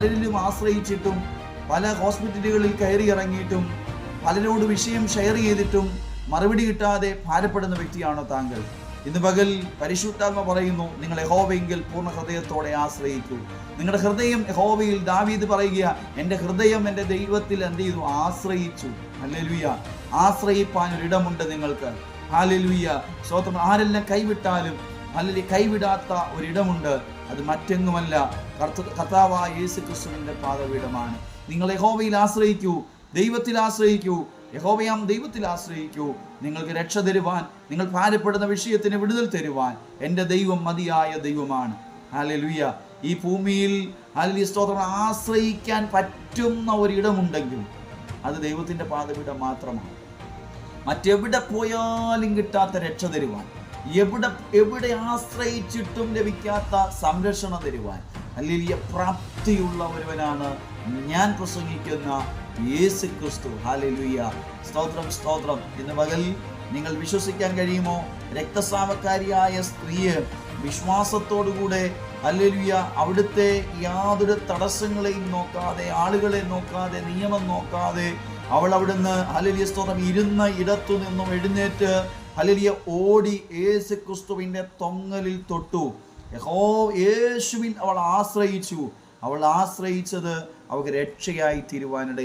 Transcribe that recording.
പലരിലും ആശ്രയിച്ചിട്ടും പല ഹോസ്പിറ്റലുകളിൽ കയറി ഇറങ്ങിയിട്ടും പലരോട് വിഷയം ഷെയർ ചെയ്തിട്ടും മറുപടി കിട്ടാതെ ഭാരപ്പെടുന്ന വ്യക്തിയാണോ താങ്കൾ? ഇന്ന് പകൽ പരിശുദ്ധാത്മ പറയുന്നു, നിങ്ങൾ യഹോവയെങ്കിൽ പൂർണ്ണ ഹൃദയത്തോടെ ആശ്രയിക്കൂ. നിങ്ങളുടെ ഹൃദയം യഹോവയിൽ. ദാവീദ് പറയുക, എൻ്റെ ഹൃദയം എൻ്റെ ദൈവത്തിൽ എന്ത് ചെയ്തു? ആശ്രയിച്ചു. ഹല്ലേലൂയ. ആശ്രയിപ്പാൻ ഒരിടമുണ്ട് നിങ്ങൾക്ക്. ഹല്ലേലൂയ. സ്തോത്രം. ആരെല്ലാം കൈവിട്ടാലും അല്ലെങ്കിൽ കൈവിടാത്ത ഒരിടമുണ്ട്. അത് മറ്റെങ്ങുമല്ല, കർത്താവായ യേശു ക്രിസ്തുവിൻ്റെ പാദപീഠമാണ്. നിങ്ങൾ യഹോവയിൽ ആശ്രയിക്കൂ, ദൈവത്തിൽ ആശ്രയിക്കൂ, യഹോവയാം ദൈവത്തിൽ ആശ്രയിക്കൂ. നിങ്ങൾക്ക് രക്ഷ തരുവാൻ, നിങ്ങൾ ഭാരപ്പെടുന്ന വിഷയത്തിന് വിടുതൽ തരുവാൻ എൻ്റെ ദൈവം മതിയായ ദൈവമാണ്. ഹല്ലേലൂയ. ഈ ഭൂമിയിൽ ഹല്ലേലൂയ സ്തോത്രം ആശ്രയിക്കാൻ പറ്റുന്ന ഒരിടമുണ്ടെങ്കിൽ അത് ദൈവത്തിൻ്റെ പാദപീഠം മാത്രമാണ്. മറ്റെവിടെ പോയാലും കിട്ടാത്ത രക്ഷ തരുവാൻ, എവിടെ ആശ്രയിച്ചിട്ടും ലഭിക്കാത്ത സംരക്ഷണം തരുവാൻ ഹല്ലേലൂയ പ്രാപ്തിയുള്ള ഒരുവനാണ് ഞാൻ പ്രസംഗിക്കുന്ന യേശു ക്രിസ്തു. ഹല്ലേലൂയ. സ്തോത്രം, സ്തോത്രം. ഇന്ന് പകൽ നിങ്ങൾ വിശ്വസിക്കാൻ കഴിയുമോ? രക്തസ്രാവക്കാരിയായ സ്ത്രീയെ വിശ്വാസത്തോടുകൂടെ ഹല്ലേലൂയ അവിടുത്തെ യാതൊരു തടസ്സങ്ങളെയും നോക്കാതെ, ആളുകളെ നോക്കാതെ, നിയമം നോക്കാതെ അവൾ അവിടുന്ന് ഹല്ലേലൂയ സ്തോത്രം ഇരുന്ന ഇടത്തു നിന്നും എഴുന്നേറ്റ് ഹല്ലേലൂയ ഓടി യേശു ക്രിസ്തുവിൻ്റെ തൊങ്ങലിൽ തൊട്ടു. യേശുവിൽ അവൾ ആശ്രയിച്ചു. അവൾ ആശ്രയിച്ചത് അവൾക്ക് രക്ഷയായി തീരുവാനിടയായി.